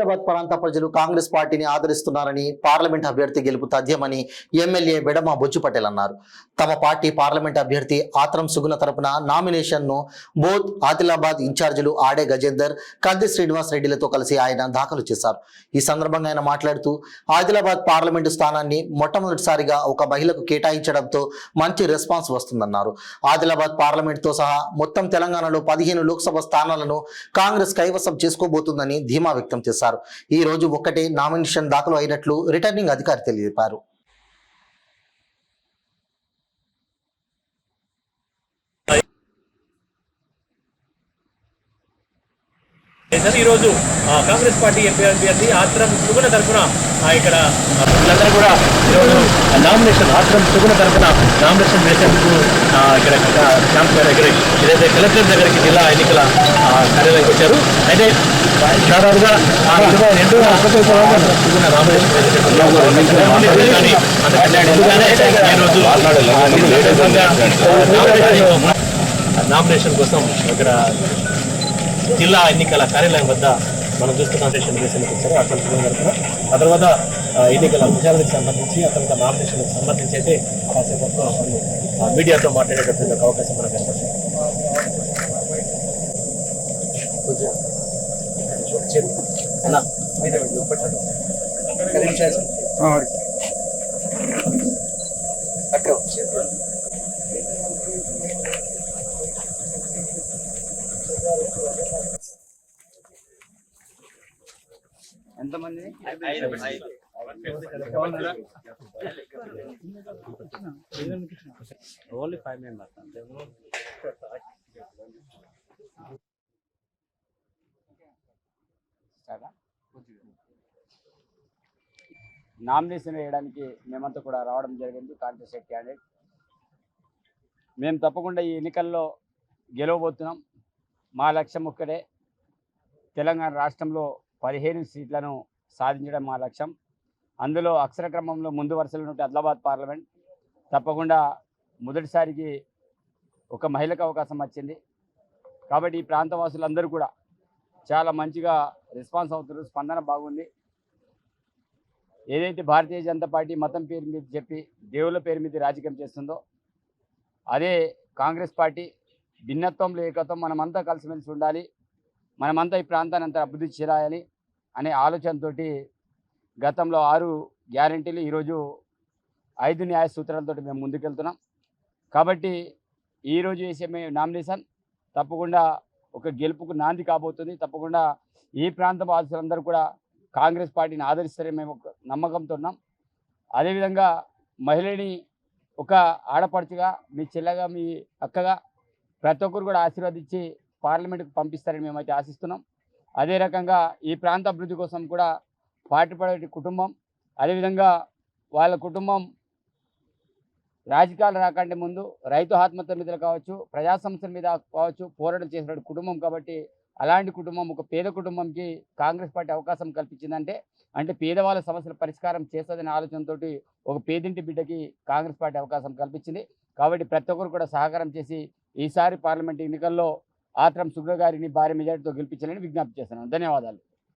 ఆదిలాబాద్ ప్రాంత ప్రజలు కాంగ్రెస్ పార్టీని ఆదరిస్తున్నారని, పార్లమెంట్ అభ్యర్థి గెలుపు తథ్యమని ఎమ్మెల్యే బెడమ బొచ్చు పటేల్ అన్నారు. తమ పార్టీ పార్లమెంట్ అభ్యర్థి ఆత్రం సుగుణ తరపున నామినేషన్ను బోధ్ ఆదిలాబాద్ ఇన్ఛార్జీలు ఆడే గజేందర్, కంది శ్రీనివాస్ రెడ్డిలతో కలిసి ఆయన దాఖలు చేశారు. ఈ సందర్భంగా ఆయన మాట్లాడుతూ ఆదిలాబాద్ పార్లమెంటు స్థానాన్ని మొట్టమొదటిసారిగా ఒక మహిళకు కేటాయించడంతో మంచి రెస్పాన్స్ వస్తుందన్నారు. ఆదిలాబాద్ పార్లమెంటుతో సహా మొత్తం తెలంగాణలో 15 లోక్సభ స్థానాలను కాంగ్రెస్ కైవసం చేసుకోబోతుందని ధీమా వ్యక్తం చేశారు. ఈ రోజు ఒక్కటే నామినేషన్ దాఖలు అయినట్లు రిటర్నింగ్ అధికారి తెలిపారు. ఈరోజు కాంగ్రెస్ పార్టీ ఎంపీ అభ్యర్థి ఆత్రం సుగుణ తరఫున ఇక్కడ వీళ్ళందరూ కూడా ఈరోజు నామినేషన్ ఆత్రం సుగుణ తరఫున నామినేషన్ వేసేందుకు ఇక్కడ క్యాంప్ దగ్గర ఏదైతే కలెక్టర్ దగ్గరికి జిల్లా ఎన్నికల కార్యాలయానికి వచ్చారు. అయితే దాదాపుగా నామినేషన్ కోసం ఇక్కడ జిల్లా ఎన్నికల కార్యాలయం వద్ద మనం చూస్తున్న స్టేషన్ వేసేందుకు వచ్చారు. అక్కడ తరఫున ఆ తర్వాత ఎన్నికల విచారణకు సంబంధించి ఆ తర్వాత నామినేషన్కి సంబంధించి అయితే కాసేపట్లో మీడియాతో మాట్లాడేటటువంటి ఒక అవకాశం మనకు కనిపిస్తుంది. ఎంతమంది? ఓన్లీ 5 మెంబర్స్ అంతే. నామినేషన్ వేయడానికి మేమంతా కూడా రావడం జరిగింది. కాంటెస్టెడ్ క్యాండిడేట్ మేము తప్పకుండా ఈ ఎన్నికల్లో గెలవబోతున్నాం. మా లక్ష్యం ఒక్కటే, తెలంగాణ రాష్ట్రంలో 15 సీట్లను సాధించడం మా లక్ష్యం. అందులో అక్షర క్రమంలో ముందు వరుసలో ఉంటే ఆదిలాబాద్ పార్లమెంట్ తప్పకుండా మొదటిసారికి ఒక మహిళకు అవకాశం వచ్చింది. కాబట్టి ఈ ప్రాంతవాసులందరూ కూడా చాలా మంచిగా రెస్పాన్స్ అవుతారు, స్పందన బాగుంది. ఏదైతే భారతీయ జనతా పార్టీ మతం పేరు మీద చెప్పి దేవుళ్ళ పేరు మీద రాజకీయం చేస్తుందో, అదే కాంగ్రెస్ పార్టీ భిన్నత్వంలో ఏకత్వం, మనమంతా కలిసిమెలిసి ఉండాలి, మనమంతా ఈ ప్రాంతాన్ని అంతా అభివృద్ధి చేయాలి అనే ఆలోచనతో గతంలో 6 గ్యారంటీలు, ఈరోజు 5 న్యాయ సూత్రాలతో మేము ముందుకెళ్తున్నాం. కాబట్టి ఈరోజు వేసే నామినేషన్ తప్పకుండా ఒక గెలుపుకు నాంది కాబోతుంది. తప్పకుండా ఈ ప్రాంత వాసులందరూ కూడా కాంగ్రెస్ పార్టీని ఆదరిస్తారని మేము ఒక నమ్మకంతో ఉన్నాం. అదేవిధంగా మహిళని ఒక ఆడపడుచుగా, మీ చెల్లెగా, మీ అక్కగా ప్రతి ఒక్కరు కూడా ఆశీర్వదించి పార్లమెంటుకు పంపిస్తారని మేమైతే ఆశిస్తున్నాం. అదే రకంగా ఈ ప్రాంత అభివృద్ధి కోసం కూడా పాటుపడే కుటుంబం, అదేవిధంగా వాళ్ళ కుటుంబం రాజకీయాలు రాకంటే ముందు రైతు ఆత్మహత్య మీద కావచ్చు, ప్రజా సమస్యల మీద కావచ్చు పోరాటం చేసిన కుటుంబం. కాబట్టి అలాంటి కుటుంబం, ఒక పేద కుటుంబంకి కాంగ్రెస్ పార్టీ అవకాశం కల్పించిందంటే పేదవాళ్ళ సమస్యల పరిష్కారం చేస్తుందనే ఆలోచనతో ఒక పేదింటి బిడ్డకి కాంగ్రెస్ పార్టీ అవకాశం కల్పించింది. కాబట్టి ప్రతి ఒక్కరు కూడా సహకారం చేసి ఈసారి పార్లమెంట్ ఎన్నికల్లో ఆత్రం సుగ్ర గారిని భారీ మెజార్టీతో గెలిపించాలని విజ్ఞప్తి చేస్తున్నాను. ధన్యవాదాలు.